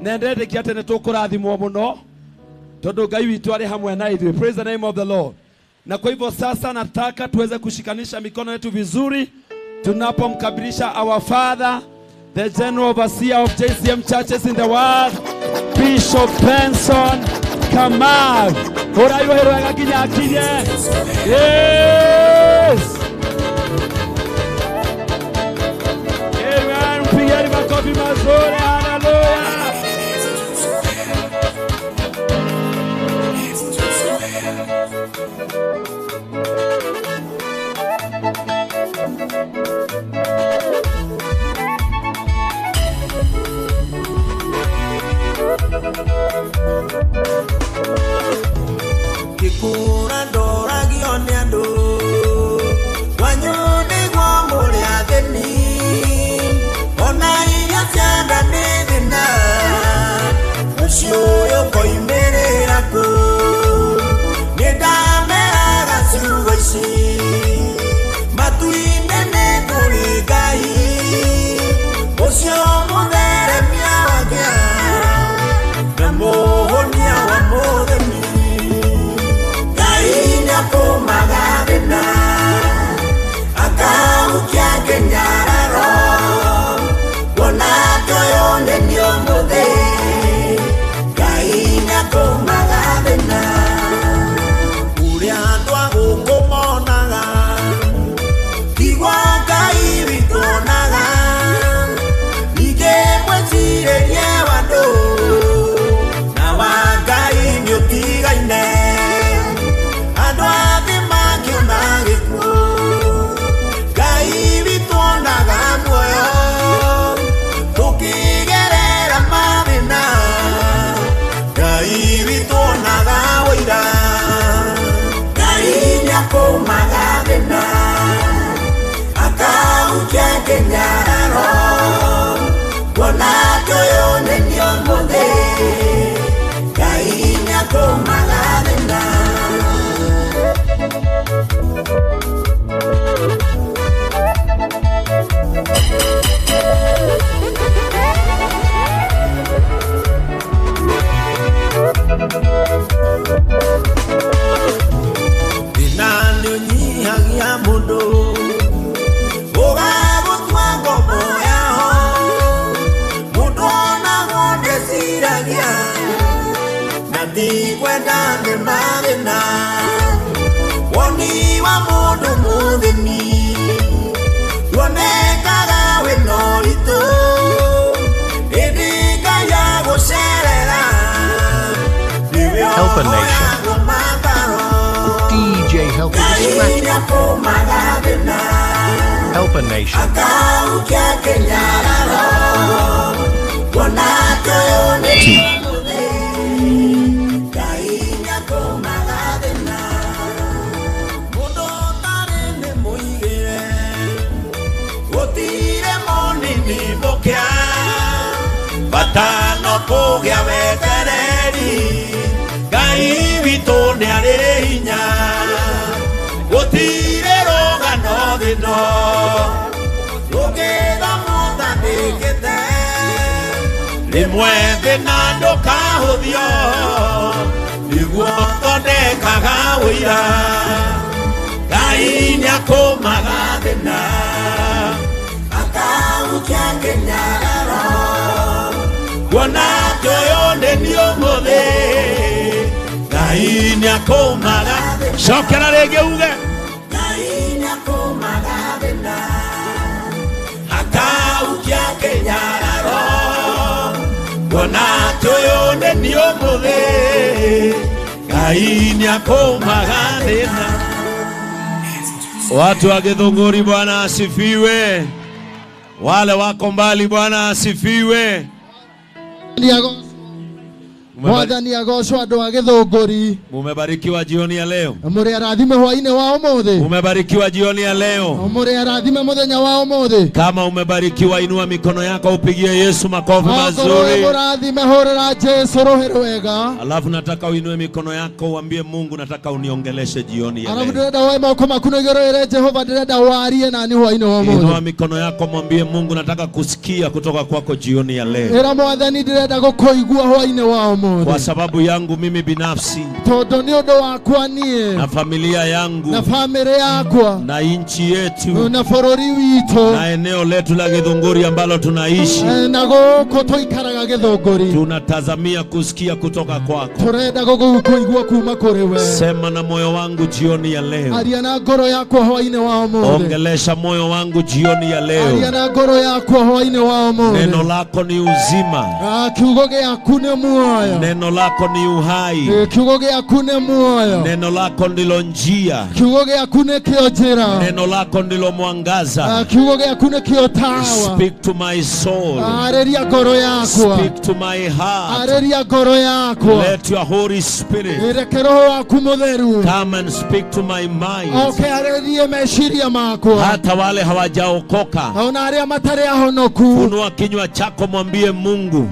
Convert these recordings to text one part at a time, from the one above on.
Nendete kiate ne tukurathimwo muno. Tondu Ngai witu ari hamwe na ithuĩ. Praise the name of the Lord. Na kwa hivyo sasa nataka tuweze kushikanisha mikono yetu vizuri tunapomkabilisha our father, the general overseer of JCM churches in the world, Bishop Benson Kamau. Oraiwa hero agakinya akinye. Yes. Amen. Mpigeni makofi mazuri. Hallelujah. Kikura dora gione ando wanyone gwa mole adeni ona iya chanda medina ushoyo koimere ako nedame agasuwashi matuine ne kurigai osyo modere miaga namohonia wa modemi Magavina akaukia kenyararo wonato yonde nyomode kainya ko magavina uriando agomonaga igwa kai bitonaga ige mwachire yewando na wagai nyotiga ine Magavina akaukia kenyararo wonato yone nyomode kainya ko magavina ya mundo ogabo twango boya mundo na gonde siragia nadi kwenda ne marina woni wa mundo mudeni wone kaga we norito ediga ya go serera Helper Nation. DJ Helper Helper Nation. Batano pogia vetereri Gai vitone areinya Gotire rogano de no Logeda monta de kete Le mueve nando cajo Dios Iguoto de cagawira Gainya comaga de na Acau que nyararo Wanato yonde nyomode Gainya komaga Shokera rege uge Gainya komaga bena Akau kia kenyararo Wanato yonde nyomode Gainya komaga bena. Watu wa Githunguri Bwana asifiwe. Wale wako mbali Bwana asifiwe. Mwathani agocwo andũ a Gĩthũngũri. Mumebarikiwa jioni ya leo. Mũrĩ arathime hwaĩ-inĩ wa ũmũthĩ. Umebarikiwa jioni ya leo. Mũrĩ arathime mũthenya wa ũmũthĩ. Kama umebarikiwa, inua mikono yako upigie Yesu makofi mazuri. Mũrathime hũrĩra Jesu rũhĩ rwega. Alafu nataka uinue mikono yako uambie Mungu, nataka uniongeleshe jioni ya Arabu leo. ndĩrenda woe moko maku na igũrũ ĩre Jehova, ndĩrenda warie nani hwaĩ-inĩ wa ũmũthĩ. Inua mikono yako mwambie Mungu, nataka kusikia kutoka kwako jioni ya leo. Ĩra Mwathani, ndĩrenda gũkũigua hwaĩ-inĩ wa ũmũthĩ. Kwa sababu yangu mimi binafsi, Tondũ nĩ ũndũ wakwa niĩ na familia yangu, na bamĩrĩ yakwa na nchi yetu, na bũrũri witũ na eneo letu la Githunguri ambalo tunaishi, na gũkũ tũikaraga Gĩthũngũri, tunatazamia kusikia kutoka kwako. tũrenda gũkũigua kuma kũrĩ we. Sema na moyo wangu jioni ya leo. Aria na ngoro yakwa hwaĩ-inĩ wa ũmũthĩ. Ongelesha moyo wangu jioni ya Aria leo. na ngoro yakwa hwaĩ-inĩ wa ũmũthĩ. Neno lako ni uzima. Kiugo gĩaku nĩ muoyo. Neno lako ni uhai. Kiugo gĩaku nĩ muoyo. Neno lako ndilo njia. Kiugo gĩaku nĩ kĩo njĩra. Neno lako ndilo mwangaza. Kiugo gĩaku nĩ kĩo tawa. Speak to my soul. Arĩria ngoro yakwa. Speak to my heart. Arĩria ngoro yakwa. Let your Holy Spirit Reke Roho waku mũtheru come and speak to my mind. oke arĩrie meciria makwa. Hata wale hawajaokoka, Ona arĩa matarĩ ahonoku. funua kinywa chako mwambie Mungu,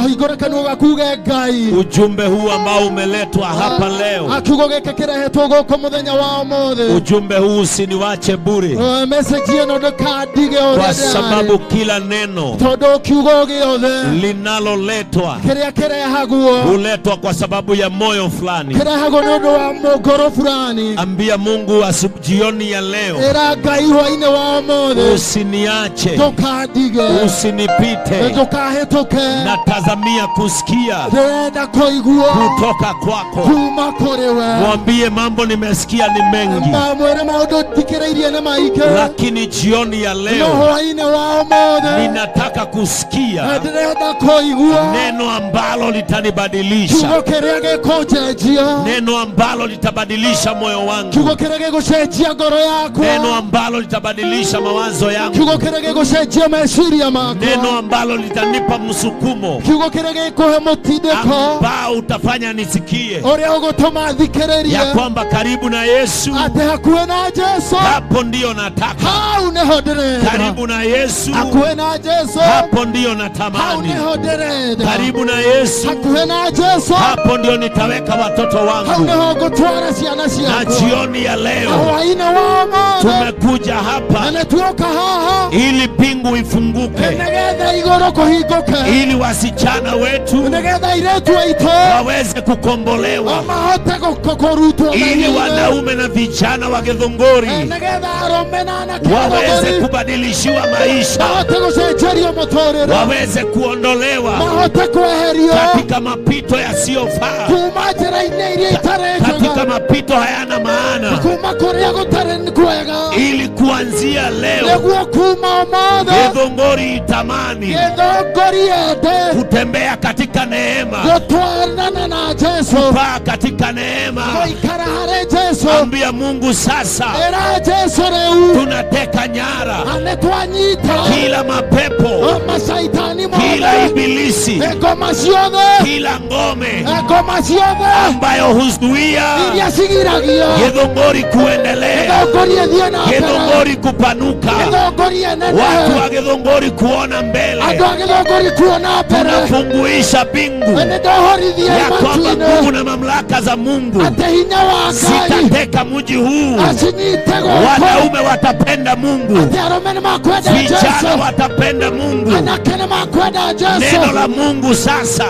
Hingũra kanua gaku uge Ngai. ujumbe huu ambao umeletwa hapa leo, Kiugo gĩkĩ kĩrehetwo gũkũ mũthenya wa ũmũthĩ. ujumbe huu usiniwache bure, Message ĩno ndũkandige kwa ũrĩa sababu ndĩrarĩ. kila neno Tondũ kiugo gĩothe linaloletwa kĩrĩa kĩrehagwo huletwa kwa sababu ya moyo fulani. kĩrehagwo nĩ ũndũ wa ngoro fulani. Ambia Mungu jioni ya leo, Ĩra Ngai hwaĩ-inĩ wa ũmũthĩ usiniache, ndũkandige, usinipite. ndũkahĩtũke. Natazamia kusikia Ndĩrenda kũigua kutoka kwako. kuma kũrĩ we. Mwambie mambo nimesikia ni mengi, Mwĩre maũndũ thikĩrĩirie nĩ maingĩ, lakini jioni ya no leo hwaĩ-inĩ wa ũmũthĩ ninataka kusikia ndĩrenda kũigua neno ambalo litanibadilisha, kiugo kĩrĩa gĩkũnjenjia, neno ambalo litabadilisha moyo kiugo wangu, kĩrĩa gĩgũcenjia ngoro yakwa, neno ambalo litabadilisha mawazo yangu, kiugo kĩrĩa gĩgũcenjia meciria makwa, neno ambalo litanipa msukumo kiugo kĩrĩa gĩkũhe mũtindĩko ambao utafanya nisikie ũrĩa ũgũtũma thikĩrĩrie ya kwamba karibu na Yesu, atĩ hakuhĩ na Jesu, hapo ndio nataka. hau nĩho ndĩrenda. Karibu na Yesu, Hakuhĩ na Jesu, hapo ndio hau natamani. nĩho ndĩrenda. Karibu na Yesu, Hakuhĩ na Jesu, hapo ndio nitaweka watoto hau wangu. nĩho ngũtwara ciana Na ciakwa. jioni ya Na leo hwaĩ-inĩ wa ũmũthĩ tumekuja hapa na nĩtuoka haha ili mbingu ifunguke, nĩgetha igũrũ kũhingũke, ili wasichana wetu nĩgetha airĩtu aitũ waweze kukombolewa, mahote kũrutwo ili maitho-inĩ. wanaume na vijana wa Githunguri Nĩgetha arũme na anake waweze Gĩthũngũri kubadilishiwa maisha, mahote gũcenjerio mũtũrĩre, waweze kuondolewa mahote kweherio katika mapito yasiyofaa, kuma njĩra-inĩ iria itarĩ katika njega, mapito hayana maana, kuma kũrĩa gũtarĩ kwega, ili kuanzia leo nĩguo kuma ũmũthĩ Githunguri itamani Gĩthũngũri yende kutembea katika neema, gũtwarana na Jesu, paa katika neema. gũikara harĩ Jesu. Ambia Mungu sasa, Ĩra Jesu rĩu tunateka nyara nĩtwanyita kila mapepo, macaitani kila mothe, ibilisi, ngoma ciothe, kila ngome ngoma ciothe ambayo huzuia iria cigiragia Githunguri kuendelea, Gĩthũngũri ĩthiĩ na mbere, Githunguri kupanuka, Gĩthũngũri watu ĩnenehe, wa Githunguri kuona mbele. andũ a Gĩthũngũri kuona mbere. Tunafunguisha mbingu Nĩndohorithia ya kwamba matu-inĩ nguvu na mamlaka za Mungu atĩ hinya wa Ngai zitateka mji huu. acinyite gũkũ, Wanaume watapenda Mungu, atĩ arũme nĩmakwenda vijana Jesu, watapenda Mungu. anake nĩmakwenda Jesu. Neno la Mungu sasa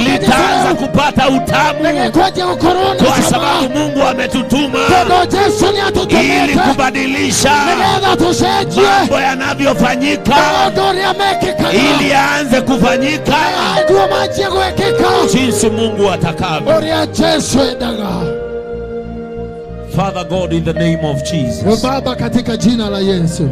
litaanza kupata utamu, kwa sababu Mungu ametutuma ili kubadilisha mambo yanavyofanyika, ili yaanze kufanyika jinsi Mungu atakavyo. Father God, in the name of Jesus, Baba, katika jina la Yesu,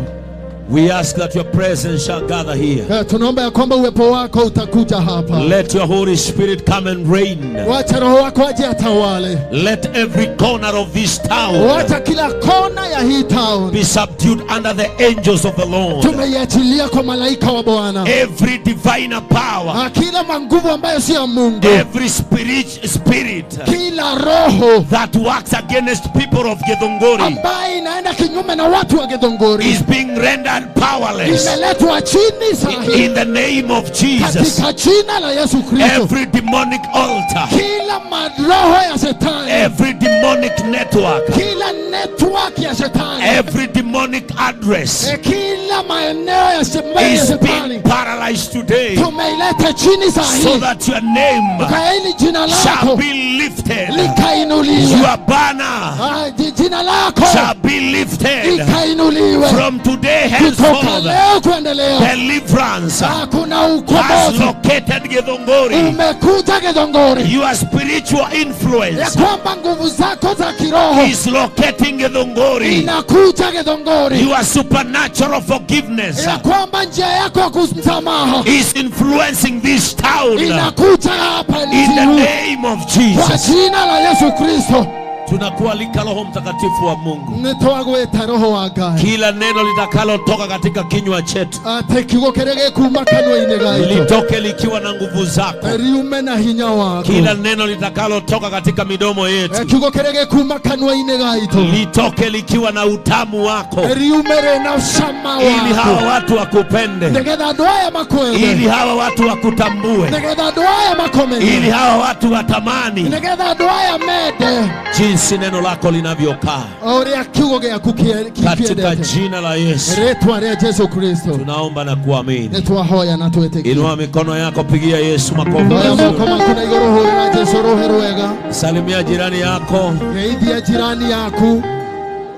We ask that your presence shall gather here. Tunaomba ya kwamba uwepo wako utakuja hapa. Let your Holy Spirit come and reign. Wacha roho wako aje atawale. Let every corner of this town Wacha kila kona ya hii town be subdued under the angels of the Lord. tumeiachilia kwa malaika wa Bwana. Every divine power, Kila manguvu ambayo si ya Mungu, every spirit kila roho that works against people of Githunguri ambayo inaenda kinyume na watu wa Githunguri is being rendered powerless imeletwa chini sahihi in the name of Jesus. katika jina la Yesu Kristo. Every demonic altar, Kila maroho ya shetani, every demonic network, kila network ya shetani, every demonic address kila maeneo ya is shetani being paralyzed today, tumeileta chini so sahihi that your name kwa hili jina shall lako be lifted. likainuliwe. Your banner Jina lako shall be lifted likainuliwe from today kutoka henceforth. leo kuendelea. Deliverance Hakuna has ukombozi located Githunguri. umekuja Githunguri, Your spiritual ya influence kwamba nguvu zako za kiroho is locating Githunguri. inakuja Githunguri, Your supernatural forgiveness ya kwamba njia yako ya kumsamaha is influencing this town inakuja hapa in the nchini name of kwa Jesus. jina la Yesu Kristo. Tunakualika Roho Mtakatifu wa Mungu, Nitwagweta roho wa Ngai kila neno litakalotoka katika kinywa chetu ate kiugo kerege kuma kanua-inĩ gaitũ litoke likiwa na nguvu zako. riume na hinya wako. Kila neno litakalotoka katika midomo yetu Kiugo kerege kuma kanua-inĩ gaitũ litoke likiwa na utamu wako, riume rĩna cama ili hawa wako, watu wakupende, nĩgetha andũ aya makwende, ili hawa watu wakutambue, nĩgetha andũ aya makomenye, ili hawa watu watamani nĩgetha andũ aya mende jinsi neno lako linavyokaa. ũrĩa kiugo gĩaku Katika kĩendete. jina la Yesu Rĩtwa rĩa Jesu Kristo tunaomba na kuamini. nĩtwahoya na twĩtĩkia. Inua mikono yako, pigia Yesu makofi Oya mazuri. moko maku na igũrũ hũrĩra Jesu rũhĩ rwega. Salimia jirani yako, Geithia jirani yaku,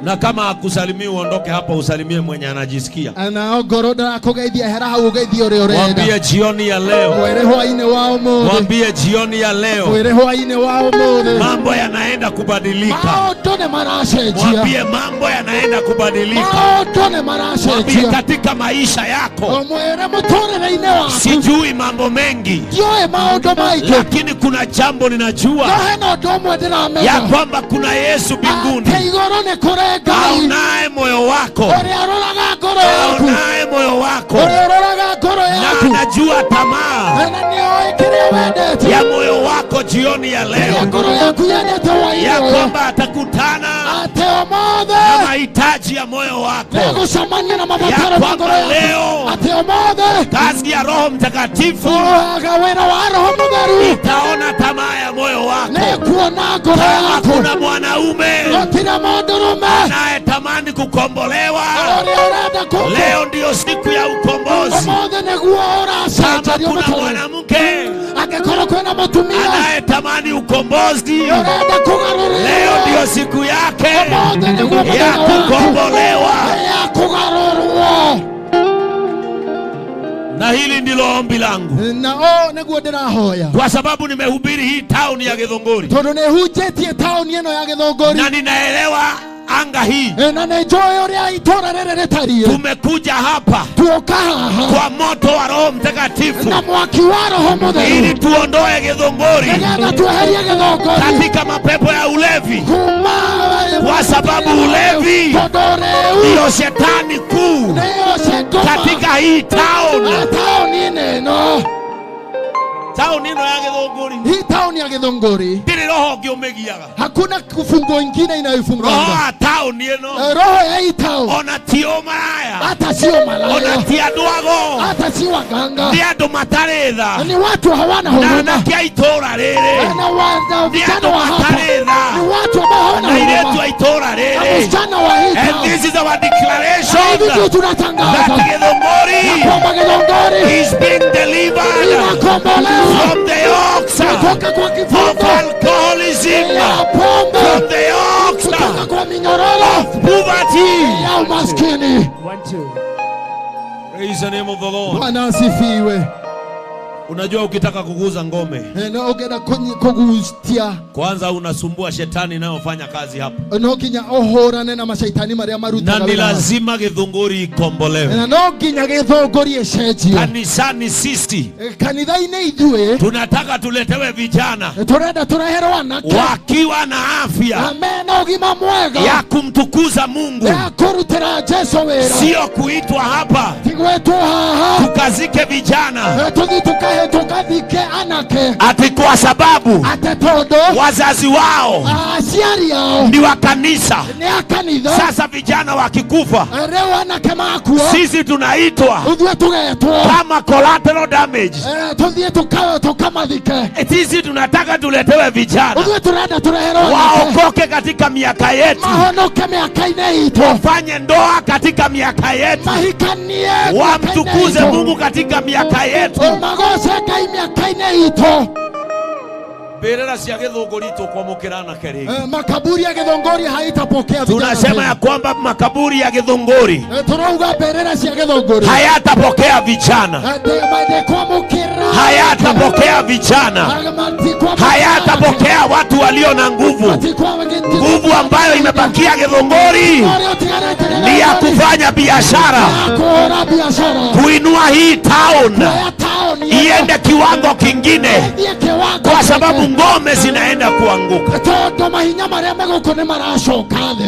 na kama hakusalimii uondoke hapa, usalimie mwenye anajisikia. na ngoro ndarakũgeithia hera hau ũgeithie ũrĩa ũrenda. Mwambie jioni ya leo, Mwĩrĩ hwaĩ-inĩ wa ũmũthĩ, mwambie jioni ya leo mwĩrĩ hwaĩ-inĩ wa ũmũthĩ, mambo yanaenda kubadilika. maũndũ nĩ maracenjia, Mwambie mambo yanaenda kubadilika. maũndũ nĩ Mwambie maracenjia. katika maisha yako, Mwĩrĩ mũtũrĩre-inĩ waku, sijui mambo mengi, ndiũĩ maũndũ maingĩ, lakini kuna jambo no ninajua hena ũndũ ũmwe ya ndĩramenya, kwamba kuna Yesu mbinguni atĩ igũrũ nĩ kũrĩ Ngai aonaye moyo wako, ũrĩa aroraga ngoro yaku, aonaye moyo wako, ũrĩa ũroraga ngoro na yaku, anajua tamaa na nĩoĩ kĩrĩa wendete, ya moyo wako jioni ya ya leo, ngoro yaku yendete ya hwaĩ-inĩ ũyũ, kwamba atakutana atĩ ũmũthĩ na mahitaji ya moyo wako, nĩgũcemania na ya mabataro ma kwamba ngoro yaku, leo atĩ ũmũthĩ kazi ya Roho Mtakatifu ũroraga wĩra wa Roho Mũtheru, itaona tamaa ya moyo wako. nĩkuona ngoro yaku, Hakuna mwanaume gũtirĩ mũndũrũme anayetamani kukombolewa. ũrĩa ũrenda kũmũ, Leo ndiyo siku ya ukombozi. ũmũthĩ nĩguo Kama ũracenjerio kuna mũtũrĩre. mwanamke Angĩkorwo kwĩna mũtumia anayetamani ukombozi, ũrenda kũgarũrĩrwo, leo ndiyo siku yake ũmũthĩ nĩguo ya mũthenya waku kukombolewa. ya kũgarũrwo. Na hili ndilo ombi langu, Na nĩguo ndĩrahoya, kwa sababu nimehubiri hii tauni ya Githunguri tondũ nĩhunjĩtie taũni ĩno ya Githũngũri, na ninaelewa anga hii. na nĩnjũĩ ũrĩa itũũra rĩrĩ rĩtariĩ. Tumekuja hapa Tuoka haha kwa moto wa Roho Mtakatifu na mwaki wa Roho ili Mũtheru, tuondoe Githunguri nĩgetha tweherie Githũngũri katika mapepo ya ulevi, kuma kwa sababu ulevi tondũ rĩu ndiyo shetani kuu nĩyo cekoma katika hii town. taũni-inĩ ĩno. Tauni ino ya Githunguri Hii tauni ya Githũngũri ndiri roho ũngĩ ũmĩgiaga. hakuna kifungo ingine Roho inayoifunganga. wa tauni ĩno Roho ya hii tauni ona ti ũmaraya, hata sio ona malaya, ti andũ ago, hata si waganga, nĩ andũ matarĩ tha, ni watu hawana na huruma, anake a itũũra rĩrĩ na nĩ vijana andũ wa hapa matarĩ tha, ni watu ambao hawana na airĩtu huruma, a itũũra na rĩrĩ. wasichana wa hii And tauni. this is our Na hivi declaration ndio that tunatangaza Githunguri kwamba Githũngũri is being delivered inakombolewa from the yokes kutoka kwa of kifungo alcoholism, ya pombe, from the yokes kutoka kwa minyororo of poverty. ya umaskini. Praise the name of the Lord. Bwana asifiwe. Unajua ukitaka kuguza ngome, no ugenda kugustia, kwanza unasumbua shetani inayofanya kazi hapa. no kinya ohorane na mashaitani maria maruta. Na ni lazima Githunguri ikombolewe. Na no kinya Githunguri eshejio. Kanisani sisi, kanitha-inĩ ithuĩ tunataka tuletewe vijana turenda tureherwo anake wakiwa na afya mena ũgima mwega ya kumtukuza Mungu, ya kũrutĩra Jesu wĩra, sio kuitwa hapa tigwetwo haha tukazike vijana tuthi tukathike anake ati kwa sababu ate tondũ wazazi wao aciari ao ni wa kanisa. nĩ a kanitha. Sasa vijana wakikufa, rĩu anake makua sisi tunaitwa ithuĩ tugetwo kama collateral damage. tuthiĩ tukamathike. Sisi tunataka tuletewe vijana ithuĩ turenda tureherwo anake waokoke katika miaka yetu, mahonoke mĩaka-inĩ itũ, wafanye ndoa katika miaka yetu, mahikanie wamtukuze Mungu katika miaka yetu. magoce Ngai mĩaka-inĩ itũ. Mbĩrĩra cia Gĩthũngũri tũkwamũkĩra anake rĩngĩ. Makaburi ya Githunguri haitapokea vijana. Tunasema ya kwamba makaburi ya Githunguri turauga mbĩrĩra cia Githunguri hayatapokea vijana, hayatapokea vijana, hayatapokea watu walio na nguvu. Nguvu ambayo imebakia Githunguri ni ya kufanya biashara, kuinua hii town iende kiwango kingine, kwa sababu ngome zinaenda kuanguka.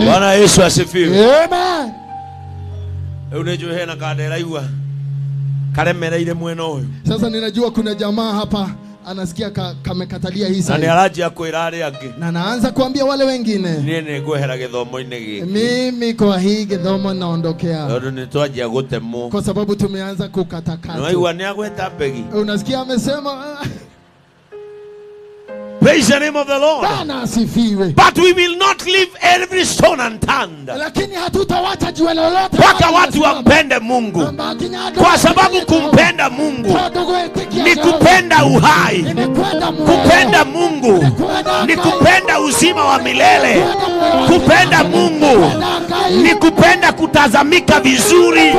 Bwana Yesu asifiwe. Amen. Unajua hena kadera iwa karemereire mwena uyu. Sasa ninajua kuna jamaa hapa anasikia kamekatalia hii sasa. Na ni araji kwira ari angi. Na naanza kuambia wale wengine. Ni ngwehera githomo-ini giki. Mimi kwa hii githomo naondokea. Ndio ni twajia gutemo. Kwa sababu tumeanza kukatakata. Naiwa ni agweta begi. Unasikia amesema praise the name of the Lord. Bwana asifiwe. But we will not leave every stone unturned. Lakini hatutawacha jiwe lolote mpaka watu wampende Mungu. Kwa sababu kumpenda Mungu ni kupenda uhai. Kupenda Mungu ni kupenda uzima wa milele. Kupenda Mungu ni kupenda kutazamika vizuri.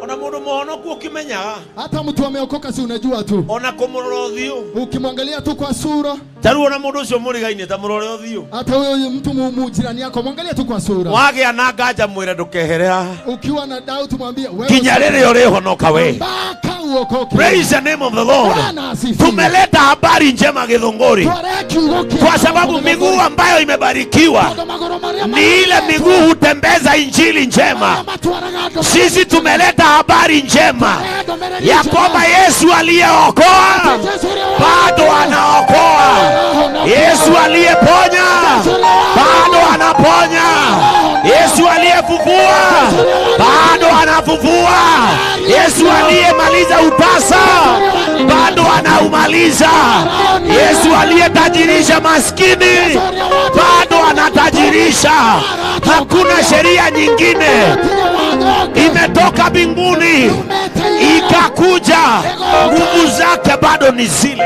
Ona mundu muhonoku ukimenya, hata mtu ameokoka si unajua tu. Ona kumurora uthio, ukimwangalia tu kwa sura. Taru ona mundu ucio murigaine ta murore uthio. Hata huyo mtu mujirani yako mwangalia tu kwa sura. Wage ananga mwire ndukeherera. Ukiwa na doubt mwambie wewe. Kinya riri urihonoka we. Mpaka uokoke. Praise the name of the Lord. Tumeleta habari njema Githunguri, kwa sababu miguu ambayo imebarikiwa ni ile miguu hutembeza injili njema. Sisi tumeleta habari njema ya kwamba Yesu aliyeokoa bado anaokoa. Yesu aliyeponya bado anaponya. Yesu aliyefufua bado anafufua. Yesu aliyemaliza utasa bado anaumaliza. Yesu aliyetajirisha maskini bado anatajirisha. Hakuna sheria nyingine imetoka mbinguni ikakuja, nguvu zake bado ni zile.